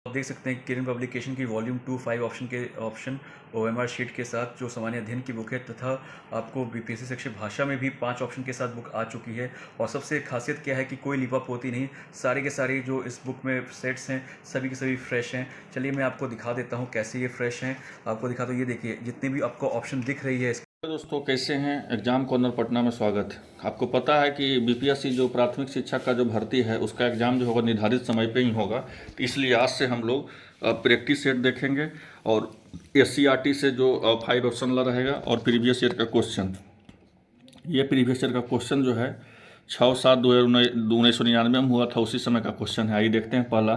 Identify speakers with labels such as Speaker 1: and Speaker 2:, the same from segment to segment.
Speaker 1: आप देख सकते हैं किरण पब्लिकेशन की वॉल्यूम 2 5 ऑप्शन ओएमआर शीट के साथ जो सामान्य अध्ययन की बुक है, तथा आपको बीपीएससी सेक्शन भाषा में भी 5 ऑप्शन के साथ बुक आ चुकी है। और सबसे खासियत क्या है कि कोई लिपापोती नहीं, सारे के सारे जो इस बुक में सेट्स हैं सभी के सभी फ्रेश हैं। चलिए मैं आपको दिखा देता हूँ कैसे ये फ्रेश हैं। आपको दिखाता हूँ, ये देखिए जितने भी आपको ऑप्शन दिख रही है।
Speaker 2: दोस्तों कैसे हैं। एग्ज़ाम कॉर्नर पटना में स्वागत है। आपको पता है कि बीपीएससी जो प्राथमिक शिक्षा का जो भर्ती है उसका एग्ज़ाम जो होगा निर्धारित समय पे ही होगा, तो इसलिए आज से हम लोग प्रैक्टिस सेट देखेंगे और एससीईआरटी से जो 5 ऑप्शन ला रहेगा और प्रीवियस ईयर का क्वेश्चन। ये प्रीवियस ईयर का क्वेश्चन जो है 6/7/1999 में हुआ था, उसी समय का क्वेश्चन है। आइए देखते हैं। पहला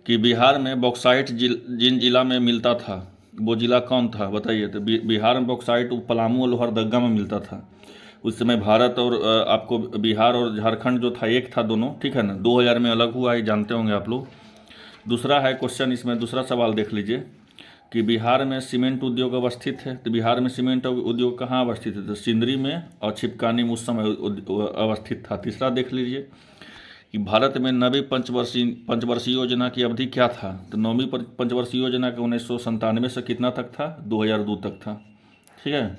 Speaker 2: कि बिहार में बॉक्साइट जिन जिला में मिलता था वो जिला कौन था, बताइए। तो बिहार में बॉक्साइट पलामू और लोहरदगा में मिलता था। उस समय भारत और आपको बिहार और झारखंड जो था एक था दोनों, ठीक है ना। 2000 में अलग हुआ, ये जानते होंगे आप लोग। दूसरा है क्वेश्चन, इसमें दूसरा सवाल देख लीजिए कि बिहार में सीमेंट उद्योग अवस्थित है। तो बिहार में सीमेंट उद्योग कहाँ अवस्थित है, तो सिंदरी में और छिपकानी में उस समय अवस्थित था। तीसरा देख लीजिए कि भारत में नवीं पंचवर्षीय योजना की अवधि क्या था। तो नौवीं पंचवर्षीय योजना का 1997 से कितना तक था, 2002 तक था, ठीक है।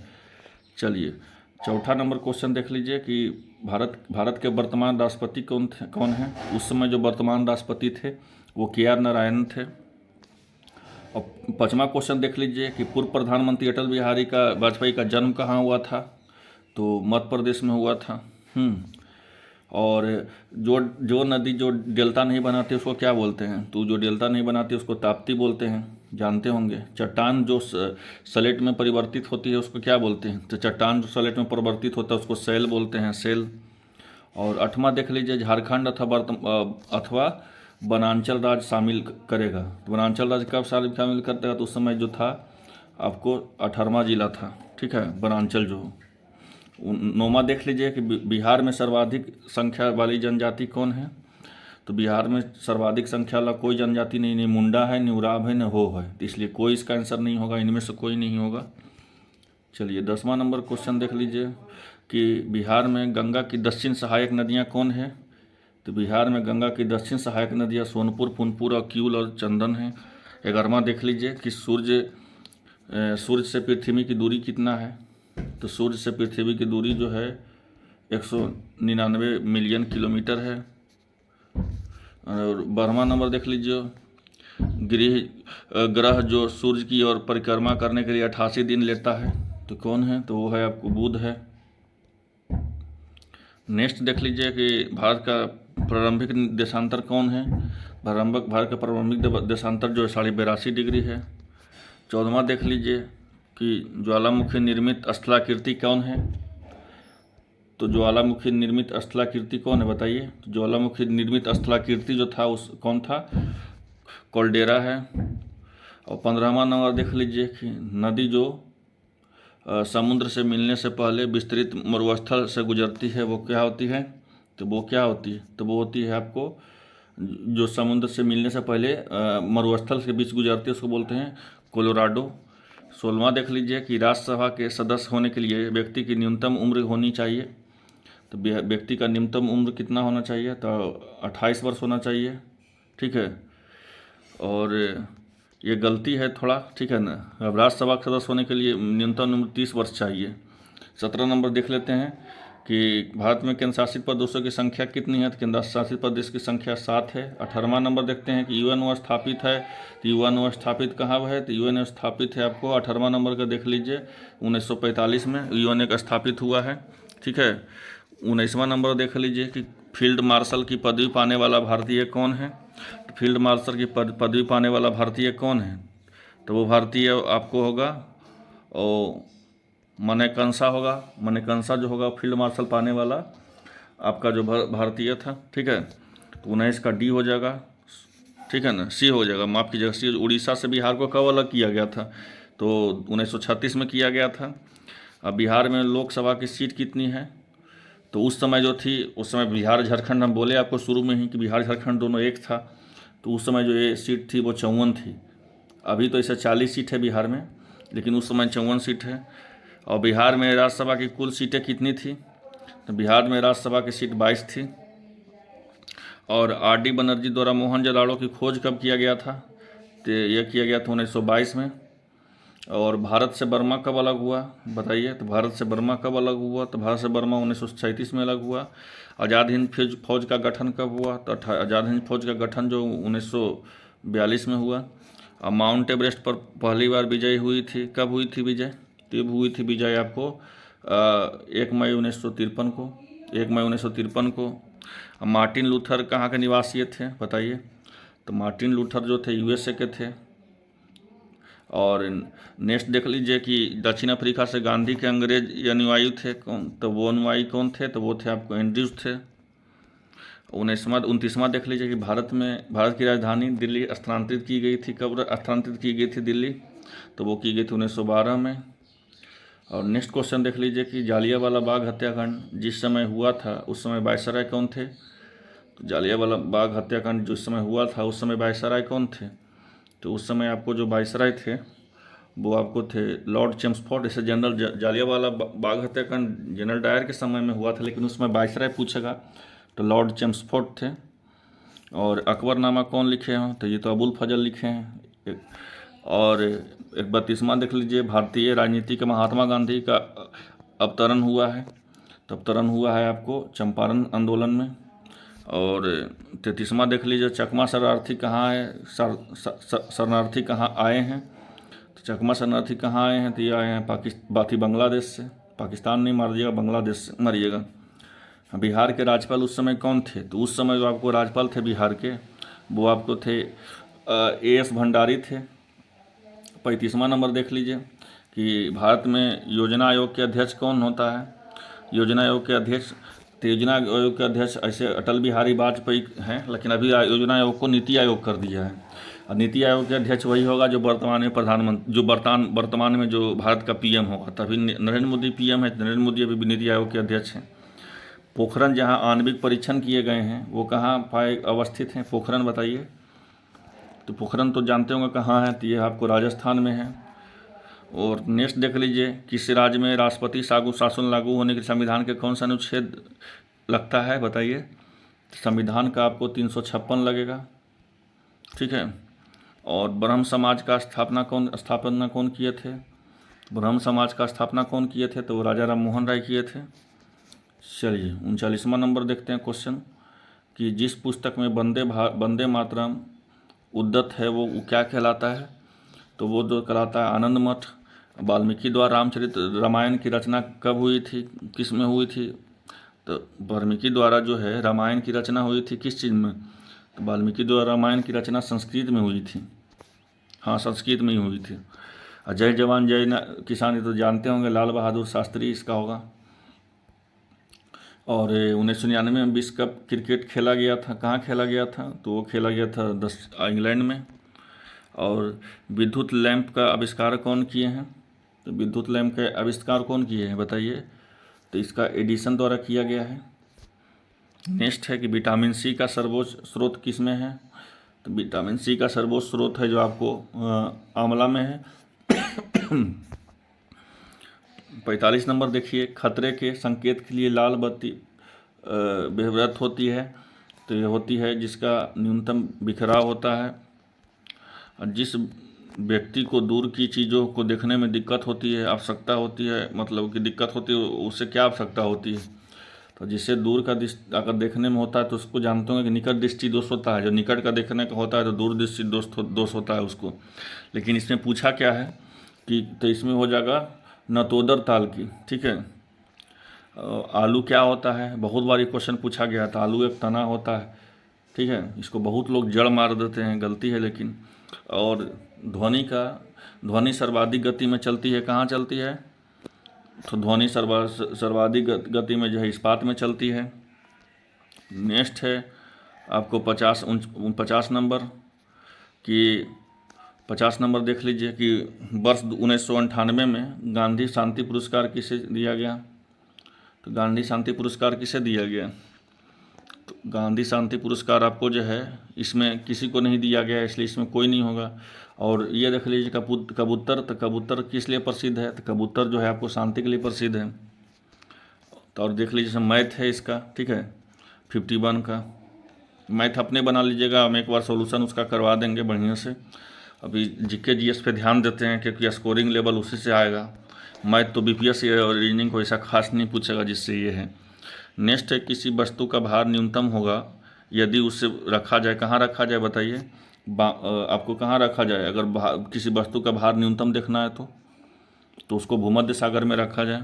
Speaker 2: चलिए चौथा नंबर क्वेश्चन देख लीजिए कि भारत के वर्तमान राष्ट्रपति कौन है। उस समय जो वर्तमान राष्ट्रपति थे वो KR नारायण थे। और पाँचवा क्वेश्चन देख लीजिए कि पूर्व प्रधानमंत्री अटल बिहारी का वाजपेयी का जन्म कहाँ हुआ था, तो मध्य प्रदेश में हुआ था। और जो नदी जो डेल्टा नहीं बनाती उसको क्या बोलते हैं, तो जो डेल्टा नहीं बनाती उसको ताप्ती बोलते हैं, जानते होंगे। चट्टान जो सलेट में परिवर्तित होती है उसको क्या बोलते हैं, तो चट्टान जो सलेट में परिवर्तित होता है उसको सेल बोलते हैं, सेल। और आठवां देख लीजिए, झारखंड अथवा वनांचल राज शामिल करेगा। तो वनांचल राज कब शामिल करता, तो उस समय जो था आपको 18वां जिला था, ठीक है, वनांचल जो। नौमा देख लीजिए कि बिहार में सर्वाधिक संख्या वाली जनजाति कौन है। तो बिहार में सर्वाधिक संख्या वाला कोई जनजाति नहीं मुंडा है, नहीं उराव है, न हो है, तो इसलिए कोई इसका आंसर नहीं होगा, इनमें से कोई नहीं होगा। चलिए 10वां नंबर क्वेश्चन देख लीजिए कि बिहार में गंगा की दक्षिण सहायक नदियाँ कौन है। तो बिहार में गंगा की दक्षिण सहायक नदियाँ सोनपुर, पुनपुर और किऊल और चंदन हैं। 11वां देख लीजिए कि सूर्य से पृथ्वी की दूरी कितना है। तो सूर्य से पृथ्वी की दूरी जो है 199 मिलियन किलोमीटर है। और 12वां नंबर देख लीजिए, ग्रह जो सूर्य की ओर परिक्रमा करने के लिए 88 दिन लेता है, तो कौन है, तो वो है आपको बुध है। नेक्स्ट देख लीजिए कि भारत का प्रारंभिक देशांतर कौन है। भारत का प्रारंभिक देशांतर जो है 82.5 डिग्री है। 14वां देख लीजिए कि ज्वालामुखी निर्मित स्थलाकृति कौन है। तो ज्वालामुखी निर्मित स्थलाकृति कौन है, बताइए। तो ज्वालामुखी निर्मित स्थलाकृति जो था उस कौन था, कोल्डेरा है। और 15वां नंबर देख लीजिए कि नदी जो समुद्र से मिलने से पहले विस्तृत मरुस्थल से गुजरती है वो क्या होती है, तो वो क्या होती है, तो वो होती है आपको जो समुद्र से मिलने से पहले मरुस्थल के बीच गुजरती है उसको बोलते हैं कोलोराडो। 16वां देख लीजिए कि राज्यसभा के सदस्य होने के लिए व्यक्ति की न्यूनतम उम्र होनी चाहिए। तो व्यक्ति का न्यूनतम उम्र कितना होना चाहिए, तो 28 वर्ष होना चाहिए, ठीक है। और ये गलती है थोड़ा, ठीक है ना। अब राज्यसभा के सदस्य होने के लिए न्यूनतम उम्र 30 वर्ष चाहिए। 17 नंबर देख लेते हैं कि भारत में केंद्र शासित प्रदेशों की संख्या कितनी है, तो केंद्र शासित प्रदेश की संख्या 7 है। 18वां नंबर देखते हैं कि यूएनओ स्थापित है। तो यूएनओ स्थापित कहाँ है, तो यूएनओ स्थापित है आपको 18वां नंबर का देख लीजिए 1945 में यूएनओ स्थापित हुआ है, ठीक है। 19वां नंबर देख लीजिए कि फील्ड मार्शल की पदवी पाने वाला भारतीय कौन है। तो फील्ड मार्शल की पदवी पाने वाला भारतीय कौन है, तो वो भारतीय आपको होगा और मनेकंसा होगा। मनेकंसा जो होगा फील्ड मार्शल पाने वाला आपका जो भारतीय था, ठीक है। तो 19 का डी हो जाएगा, ठीक है ना, सी हो जाएगा, माफ़ कीजिएगा सी। उड़ीसा से बिहार को कब अलग किया गया था, तो 1936 में किया गया था। अब बिहार में लोकसभा की सीट कितनी है, तो उस समय जो थी, उस समय बिहार झारखंड हम बोले आपको शुरू में ही कि बिहार झारखंड दोनों एक था, तो उस समय जो ये सीट थी वो 54 थी। अभी तो ऐसे 40 सीट है बिहार में, लेकिन उस समय 54 सीट है। और बिहार में राज्यसभा की कुल सीटें कितनी थी, तो बिहार में राज्यसभा की सीट 22 थी। और R.D. बनर्जी द्वारा मोहनजोदड़ो की खोज कब किया गया था? तो यह किया गया था 1922 में। और भारत से बर्मा कब अलग हुआ बताइए? तो भारत से बर्मा कब अलग हुआ? तो भारत से बर्मा 1937 में अलग हुआ। आज़ाद हिंद फौज का गठन कब हुआ? तो आज़ाद हिंद फौज का गठन जो 1942 में हुआ। और माउंट एवरेस्ट पर पहली बार विजय हुई थी, कब हुई थी विजय? तब हुई थी विजय आपको 1 मई 1953 को, 1 मई 1953 को। मार्टिन लूथर कहाँ के निवासी थे बताइए? तो मार्टिन लूथर जो थे USA के थे। और नेक्स्ट देख लीजिए कि दक्षिण अफ्रीका से गांधी के अंग्रेज अनुयायी थे कौन? तो वो अनुयायी कौन थे? तो वो थे आपको एंड्रयूज थे। 29वां देख लीजिए कि भारत की राजधानी दिल्ली स्थानांतरित की गई थी, कब स्थानांतरित की गई थी दिल्ली? तो वो की गई थी 1912 में। और नेक्स्ट क्वेश्चन देख लीजिए कि जालियांवाला बाग हत्याकांड जिस समय हुआ था उस समय वायसराय कौन थे? तो जालियांवाला बाग हत्याकांड जिस समय हुआ था उस समय वायसराय कौन थे? तो उस समय आपको जो वायसराय थे वो आपको थे लॉर्ड चेम्सफोर्ड। जैसे जनरल जालियांवाला बाग हत्याकांड जनरल डायर के समय में हुआ था, लेकिन उसमें वायसराय पूछेगा तो लॉर्ड चेम्सफोर्ड थे। और अकबरनामा कौन लिखे हैं? तो ये तो अबुल फजल लिखे हैं। और 31वां देख लीजिए, भारतीय राजनीति के महात्मा गांधी का अवतरण हुआ है। तो अवतरण हुआ है आपको चंपारण आंदोलन में। और 33वां देख लीजिए, चकमा शरणार्थी कहाँ है? शरणार्थी कहाँ आए हैं? तो चकमा शरणार्थी कहाँ आए हैं? तो ये आए हैं बांग्लादेश से। पाकिस्तान नहीं मारिएगा, बांग्लादेश से मारिएगा। बिहार के राज्यपाल उस समय कौन थे? तो उस समय जो आपको राज्यपाल थे बिहार के वो आपको थे A.S. भंडारी थे। 35वां नंबर देख लीजिए कि भारत में योजना आयोग के अध्यक्ष कौन होता है? योजना आयोग के अध्यक्ष, तो योजना आयोग के अध्यक्ष ऐसे अटल बिहारी वाजपेयी हैं, लेकिन अभी योजना आयोग को नीति आयोग कर दिया है। और नीति आयोग के अध्यक्ष वही होगा जो वर्तमान में प्रधानमंत्री, जो वर्तमान में जो भारत का PM होगा। तभी नरेंद्र मोदी PM है, नरेंद्र मोदी अभी नीति आयोग के अध्यक्ष हैं। पोखरण जहाँ आणविक परीक्षण किए गए हैं वो कहाँ अवस्थित हैं? पोखरण बताइए। तो पोखरण तो जानते होंगे कहाँ है, तो ये आपको राजस्थान में है। और नेक्स्ट देख लीजिए, किस राज्य में राष्ट्रपति शासन लागू होने के संविधान के कौन सा अनुच्छेद लगता है बताइए? संविधान का आपको 356 लगेगा, ठीक है। और ब्रह्म समाज का स्थापना कौन किए थे? ब्रह्म समाज का स्थापना कौन किए थे? तो वो राजा राम मोहन राय किए थे। चलिए 39वां नंबर देखते हैं क्वेश्चन कि जिस पुस्तक में वंदे मातरम उद्धत है वो क्या कहलाता है? तो वो जो कहलाता है आनंद मठ। वाल्मीकि द्वारा रामचरित रामायण की रचना कब हुई थी, किस में हुई थी? तो वाल्मीकि द्वारा जो है रामायण की रचना हुई थी किस चीज़ में? तो वाल्मीकि द्वारा रामायण की रचना संस्कृत में हुई थी। हाँ, संस्कृत में ही हुई थी। और जय जवान जय किसान, ये तो जानते होंगे, लाल बहादुर शास्त्री इसका होगा। और 1999 में विश्व कप क्रिकेट खेला गया था, कहाँ खेला गया था? तो वो खेला गया था इंग्लैंड में। और विद्युत लैंप का आविष्कार कौन किए हैं? तो विद्युत लैंप का आविष्कार कौन किए हैं बताइए? तो इसका एडिसन द्वारा किया गया है। नेक्स्ट है कि विटामिन C का सर्वोच्च स्रोत किस में है? तो विटामिन C का सर्वोच्च स्रोत है जो आपको आंवला में है। 45 नंबर देखिए, खतरे के संकेत के लिए लाल बत्ती व्यवहृत होती है। तो ये होती है जिसका न्यूनतम बिखराव होता है। और जिस व्यक्ति को दूर की चीज़ों को देखने में दिक्कत होती है, आवश्यकता होती है, मतलब कि दिक्कत होती है, उससे क्या आवश्यकता होती है? तो जिससे दूर का अगर देखने में होता है तो उसको जानते होंगे कि निकट दृष्टि दोष होता है। जो निकट का देखने का होता है तो दूर दृष्टि दोष होता है उसको। लेकिन इसमें पूछा क्या है कि तो इसमें हो जाएगा नतोदर ताल की, ठीक है। आलू क्या होता है? बहुत बार क्वेश्चन पूछा गया था। आलू एक तना होता है, ठीक है। इसको बहुत लोग जड़ मार देते हैं, गलती है लेकिन। और ध्वनि सर्वाधिक गति में चलती है, कहाँ चलती है? तो ध्वनि सर्वाधिक गति में जो है इस्पात में चलती है। नेक्स्ट है आपको 50 नंबर कि 50 नंबर देख लीजिए कि वर्ष 1998 में गांधी शांति पुरस्कार किसे दिया गया? तो गांधी शांति पुरस्कार किसे दिया गया? तो गांधी शांति पुरस्कार आपको जो है इसमें किसी को नहीं दिया गया, इसलिए इसमें कोई नहीं होगा। और ये देख लीजिए कबूतर, तो कबूतर किस लिए प्रसिद्ध है? तो कबूतर जो है आपको शांति के लिए प्रसिद्ध है। तो और देख लीजिए मैथ है इसका, ठीक है, 51 का। मैथ अपने बना लीजिएगा, हम एक बार सॉल्यूशन उसका करवा देंगे बढ़िया से। अभी जीके जीएस पे ध्यान देते हैं क्योंकि स्कोरिंग लेवल उसी से आएगा। मैथ तो बीपीएस और रीजनिंग को ऐसा खास नहीं पूछेगा जिससे ये है। नेक्स्ट है, किसी वस्तु का भार न्यूनतम होगा यदि उसे रखा जाए। कहाँ रखा जाए बताइए? आपको कहाँ रखा जाए? अगर किसी वस्तु का भार न्यूनतम देखना है तो उसको भूमध्य सागर में रखा जाए।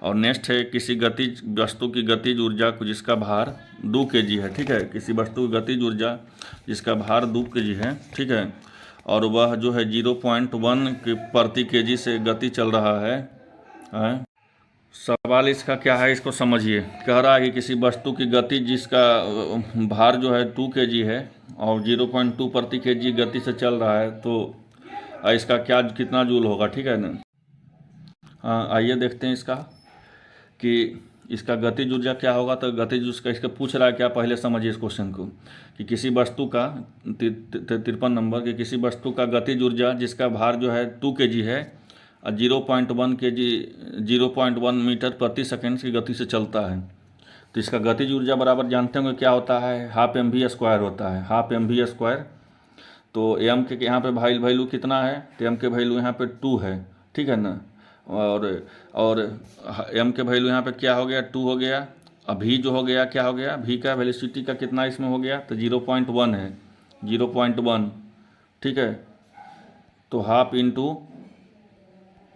Speaker 2: और नेक्स्ट है, किसी गतिज वस्तु की गतिज ऊर्जा को जिसका भार 2 kg है, ठीक है। किसी वस्तु की गतिज ऊर्जा जिसका भार 2 kg है, ठीक है, और वह जो है 0.1 प्रति kg से गति चल रहा है। सवाल इसका क्या है, इसको समझिए। कह रहा है कि किसी वस्तु की गति जिसका भार जो है 2 kg है और 0.2 प्रति kg गति से चल रहा है, तो इसका क्या कितना जूल होगा, ठीक है ना। हाँ, आइए देखते हैं इसका कि इसका गतिज ऊर्जा क्या होगा। तो गतिज उसका इसका पूछ रहा है क्या, पहले समझिए इस क्वेश्चन को कि किसी वस्तु का 53 नंबर की किसी वस्तु का गतिज ऊर्जा जिसका भार जो है 2 kg है और 0.1 मीटर प्रति सेकंड की गति से चलता है। तो इसका गतिज ऊर्जा बराबर जानते होंगे क्या होता है, हाफ mv² होता है, हाफ mv²। तो एम के यहाँ पे वैल्यू कितना है, तो एम के वैल्यू यहाँ पे 2 है, ठीक है ना। और एम के वैल्यू यहाँ पे क्या हो गया, 2 हो गया। अब भी जो हो गया क्या हो गया, भी का वेलोसिटी का कितना इसमें हो गया, तो 0.1 है, 0.1, ठीक है। तो हाफ इंटू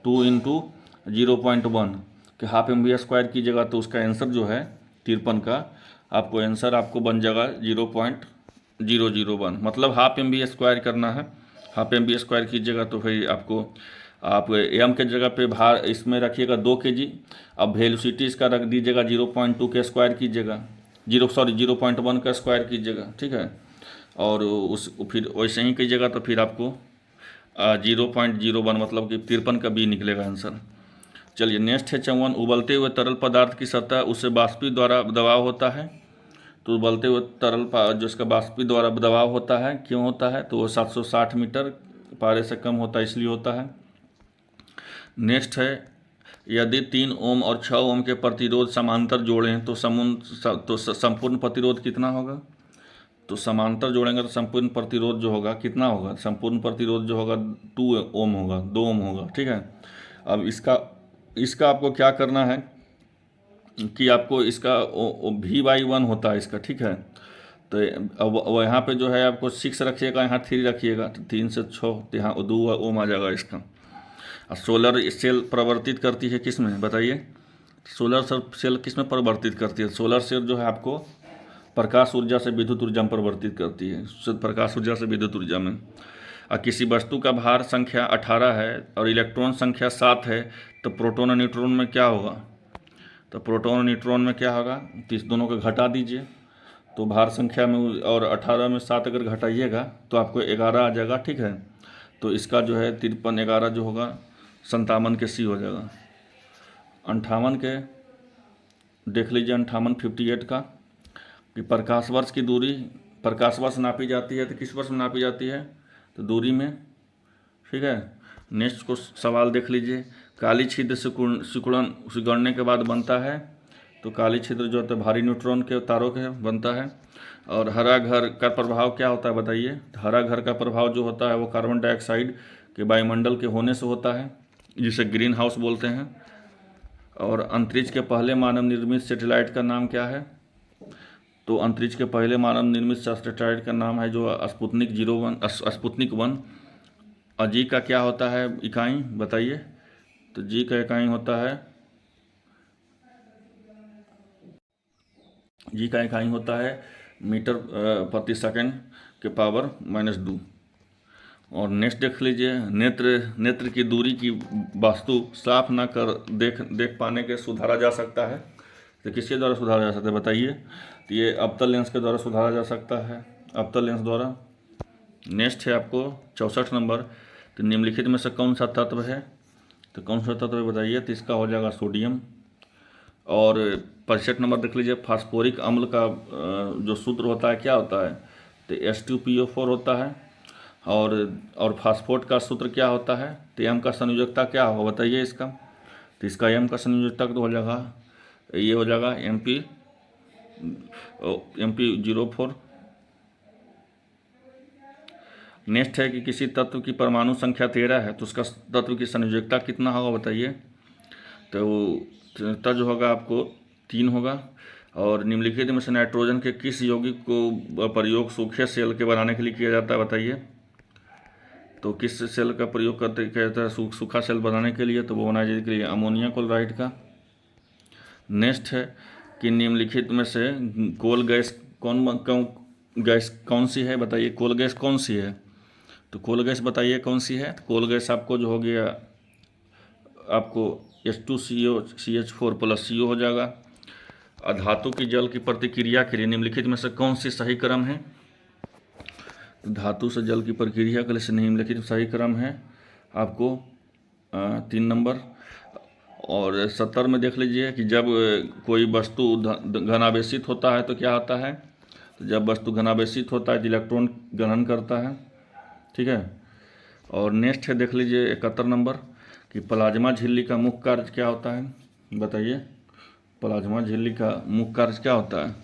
Speaker 2: 2 इंटू 0.1 कि हाफ mv² की जगह, तो उसका आंसर जो है 53 का आपको आंसर आपको बन जाएगा 0.001, मतलब हाफ mv² करना है। हाफ mv² कीजिएगा तो फिर आपको आप एम के जगह पे भार इसमें रखिएगा 2 kg। अब वेलोसिटी इसका रख दीजिएगा 0.2 के स्क्वायर कीजिएगा, 0.1 का स्क्वायर कीजिएगा, ठीक है। और उस फिर वैसे ही कीजिएगा तो फिर आपको 0.01 मतलब कि 53 का बी निकलेगा आंसर। चलिए नेक्स्ट है 54, उबलते हुए तरल पदार्थ की सतह उससे वाष्पी द्वारा दबाव होता है। तो उबलते हुए तरल जो इसका वाष्पी द्वारा दबाव होता है, क्यों होता है, तो वो 760 मीटर पारे से कम होता है, इसलिए होता है। नेक्स्ट है, यदि 3 ओम और 6 ओम के प्रतिरोध समांतर जोड़ें तो संपूर्ण प्रतिरोध कितना होगा। तो समांतर जोड़ेंगे तो संपूर्ण प्रतिरोध जो होगा कितना होगा, संपूर्ण प्रतिरोध जो होगा 2 ओम होगा, 2 ओम होगा, ठीक है। अब इसका आपको क्या करना है कि आपको इसका V/1 होता है इसका, ठीक है। तो अब यहाँ पे जो है आपको 6 रखिएगा, यहाँ 3 रखिएगा, तो 3 से 6 तो यहाँ 2 ओम आ जाएगा इसका। और सोलर सेल प्रवर्तित करती है किस में बताइए, सोलर सेल किस में परिवर्तित करती है। सोलर सेल जो है आपको प्रकाश ऊर्जा से विद्युत ऊर्जा में परिवर्तित करती है, प्रकाश ऊर्जा से विद्युत ऊर्जा में। और किसी वस्तु का भार संख्या 18 है और इलेक्ट्रॉन संख्या 7 है, तो प्रोटॉन और न्यूट्रॉन में क्या होगा, तो प्रोटॉन और न्यूट्रॉन में क्या होगा, तो इस दोनों को घटा दीजिए। तो भार संख्या में और 18 में 7 अगर घटाइएगा तो आपको 11 आ जाएगा, ठीक है। तो इसका जो है 53 11 जो होगा 57 के सी हो जाएगा। 58 के देख लीजिए, 58 58 का कि प्रकाश वर्ष की दूरी, प्रकाश वर्ष नापी जाती है तो किस वर्ष में नापी जाती है, तो दूरी में, ठीक है। नेक्स्ट को सवाल देख लीजिए, काली छिद्र सिकुड़ने के बाद बनता है। तो काली छिद्र जो होता है भारी न्यूट्रॉन के तारों के बनता है। और हरा घर का प्रभाव क्या होता है बताइए, तो हरा घर का प्रभाव जो होता है वो कार्बन डाइऑक्साइड के वायुमंडल के होने से होता है, जिसे ग्रीन हाउस बोलते हैं। और अंतरिक्ष के पहले मानव निर्मित सैटेलाइट का नाम क्या है, तो अंतरिक्ष के पहले मानव निर्मित सैटेलाइट का नाम है जो स्पुतनिक 1। और जी का क्या होता है इकाई बताइए, तो जी का इकाई होता है, जी का इकाई होता है मीटर प्रति सेकंड के पावर -2। और नेक्स्ट देख लीजिए, नेत्र की दूरी की वस्तु साफ न कर देख पाने के सुधारा जा सकता है। तो किसके द्वारा सुधारा जा सकता है बताइए, तो ये अवतल लेंस के द्वारा सुधारा जा सकता है, अवतल लेंस द्वारा। नेक्स्ट है आपको 64 नंबर, तो निम्नलिखित में से कौन सा तत्व है, तो कौन सा तत्व बताइए, तो इसका हो जाएगा सोडियम। और 65 नंबर देख लीजिए, फास्फोरिक अम्ल का जो सूत्र होता है क्या होता है, तो H2PO4 होता है। और फास्फोट का सूत्र क्या होता है, तो एम का संयोजकता क्या होगा बताइए इसका, तो इसका एम का संयोजकता तो हो जाएगा ये हो जाएगा MP04 नेक्स्ट है कि किसी तत्व की परमाणु संख्या 13 है तो उसका तत्व की संयोजकता कितना होगा बताइए। तो संयोजकता जो होगा आपको 3 होगा। और निम्नलिखित में से नाइट्रोजन के किस यौगिक को प्रयोग सूखे सेल के बनाने के लिए किया जाता है बताइए। तो किस सेल का प्रयोग करते किया जाता है सूखा सेल बनाने के लिए, तो वो बनाए जाने के लिए अमोनिया क्लोराइड का। नेक्स्ट है कि निम्नलिखित में से कोल गैस कौन सी है बताइए। कोल गैस कौन सी है, तो कोल गैस बताइए कौन सी है। तो कोल गैस आपको जो हो गया आपको H2CH4+ CO हो जाएगा। धातु की जल की प्रतिक्रिया के लिए निम्नलिखित में से कौन सी सही क्रम है। धातु से जल की प्रक्रिया के लिए निम्नलिखित सही क्रम है आपको 3 नंबर। और 70 में देख लीजिए कि जब कोई वस्तु घनावेशित होता है तो क्या होता है। तो जब वस्तु घनावेशित होता है तो इलेक्ट्रॉन ग्रहण करता है, ठीक है। और नेक्स्ट है देख लीजिए 71 नंबर कि प्लाज्मा झिल्ली का मुख्य कार्य क्या होता है बताइए। प्लाज्मा झिल्ली का मुख्य कार्य क्या होता है।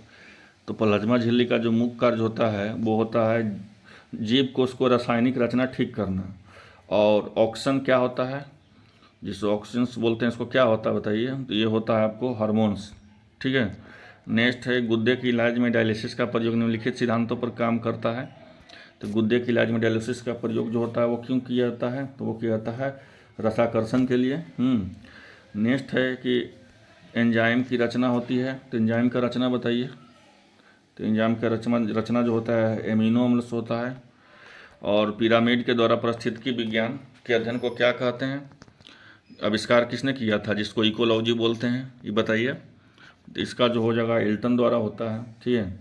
Speaker 2: तो प्लाज्मा झिल्ली का जो मुख्य कार्य होता है वो होता है जीव कोश को रासायनिक रचना ठीक करना। और ऑक्सीजन क्या होता है, जिसको ऑक्सीजन बोलते हैं, इसको क्या होता है बताइए। तो ये होता है आपको हार्मोन्स, ठीक है। नेक्स्ट है गुर्दे के इलाज में डायलिसिस का प्रयोग निम्नलिखित सिद्धांतों पर काम करता है। तो गुर्दे के इलाज में डायलिसिस का प्रयोग जो होता है वो क्यों किया जाता है, तो वो किया जाता है रसाकर्षण के लिए। नेक्स्ट है कि एंजाइम की रचना होती है, तो एंजाइम का रचना बताइए। तो एंजाइम का रचना जो होता है एमिनो अम्ल से होता है। और पिरामिड के द्वारा पारिस्थितिकी विज्ञान के अध्ययन को क्या कहते हैं, आविष्कार किसने किया था, जिसको इकोलॉजी बोलते हैं, ये बताइए। तो इसका जो हो जाएगा एल्टन द्वारा होता है, ठीक है।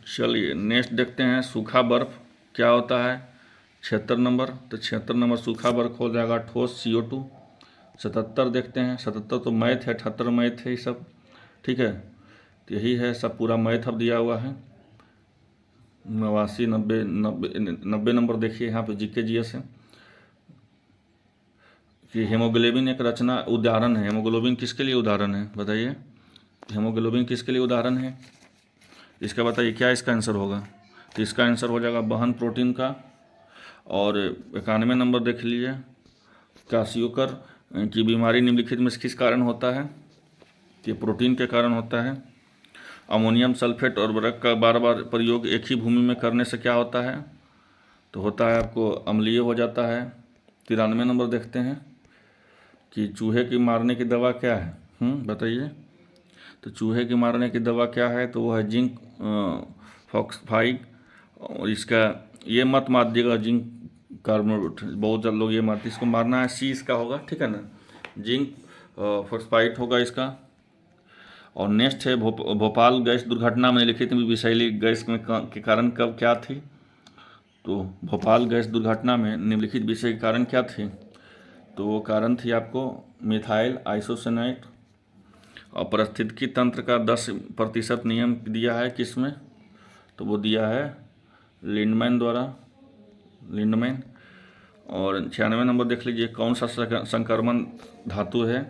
Speaker 2: चलिए नेक्स्ट देखते हैं सूखा बर्फ क्या होता है 76 नंबर। तो 76 नंबर सूखा बर्फ हो जाएगा ठोस CO2। 77 देखते हैं, 77 तो मैथ है, 78 मैथ है ये सब, ठीक है। तो यही है सब पूरा मैथ अब दिया हुआ है। 89 90 नंबर देखिए यहाँ पे GK GS है कि हेमोग्लोबिन एक रचना उदाहरण है। हेमोग्लोबिन किसके लिए उदाहरण है बताइए। हेमोग्लोबिन किसके लिए उदाहरण है, इसका बताइए क्या इसका आंसर होगा। तो इसका आंसर हो जाएगा वहन प्रोटीन का। और 91 नंबर देख लीजिए क्वाशियोकर की बीमारी निम्नलिखित में किस कारण होता है, ये प्रोटीन के कारण होता है। अमोनियम सल्फेट और उर्वरक का बार बार प्रयोग एक ही भूमि में करने से क्या होता है, तो होता है आपको अम्लीय हो जाता है। 93 नंबर देखते हैं कि चूहे की मारने की दवा क्या है बताइए। तो चूहे की मारने की दवा क्या है, तो वो है जिंक फॉस्फाइड। और इसका ये मत मार दिएगा जिंक कार्बोनेट, बहुत ज़्यादा लोग ये मारते, इसको मारना है C इसका होगा, ठीक है ना, जिंक फॉस्फाइड होगा इसका। और नेक्स्ट है भोपाल गैस दुर्घटना में लिखित में विषैली गैस में के कारण कब क्या थी। तो भोपाल गैस दुर्घटना में निम्नलिखित विषय के कारण क्या थी, तो वो कारण थी आपको मिथाइल आइसोसाइनेट। और पारिस्थितिकी तंत्र का 10% नियम दिया है किसमें, तो वो दिया है लिंडमैन द्वारा, लिंडमैन। और 96 नंबर देख लीजिए कौन सा संक्रमण धातु है,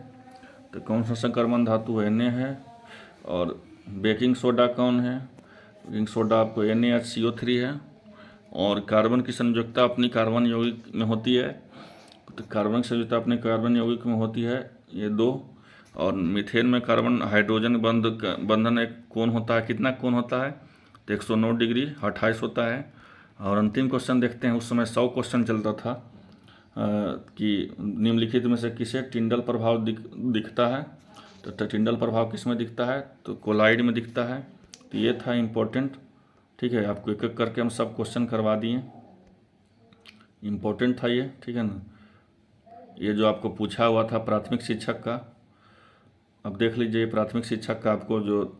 Speaker 2: तो कौन सा संक्रमण धातु है Na है। और बेकिंग सोडा कौन है, बेकिंग सोडा आपको NaHCO3 है। और कार्बन की संयोजकता अपनी कार्बन यौगिक में होती है, तो कार्बन की संयोजकता अपने कार्बन यौगिक में होती है ये 2। और मीथेन में कार्बन हाइड्रोजन बंधन एक कोण होता है, कितना कोण होता है, तो 109 डिग्री 28 होता है। और अंतिम क्वेश्चन देखते हैं, उस समय 100 क्वेश्चन चलता था कि निम्नलिखित में से किसे टिंडल प्रभाव दिखता है। तो टिंडल प्रभाव किस में दिखता है, तो कोलाइड में दिखता है। तो ये था इम्पोर्टेंट, ठीक है। आपको एक एक करके हम सब क्वेश्चन करवा दिए, इम्पोर्टेंट था ये, ठीक है ना। ये जो आपको पूछा हुआ था प्राथमिक शिक्षक का, अब देख लीजिए प्राथमिक शिक्षक का आपको जो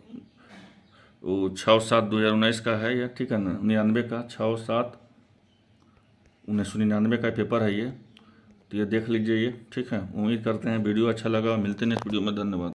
Speaker 2: 6/7/2019 का है ये, ठीक है ना, 99 का 6/7/1999 का पेपर है ये। तो ये देख लीजिए ये, ठीक है। उम्मीद करते हैं वीडियो अच्छा लगा, मिलते हैं नेक्स्ट वीडियो में, धन्यवाद।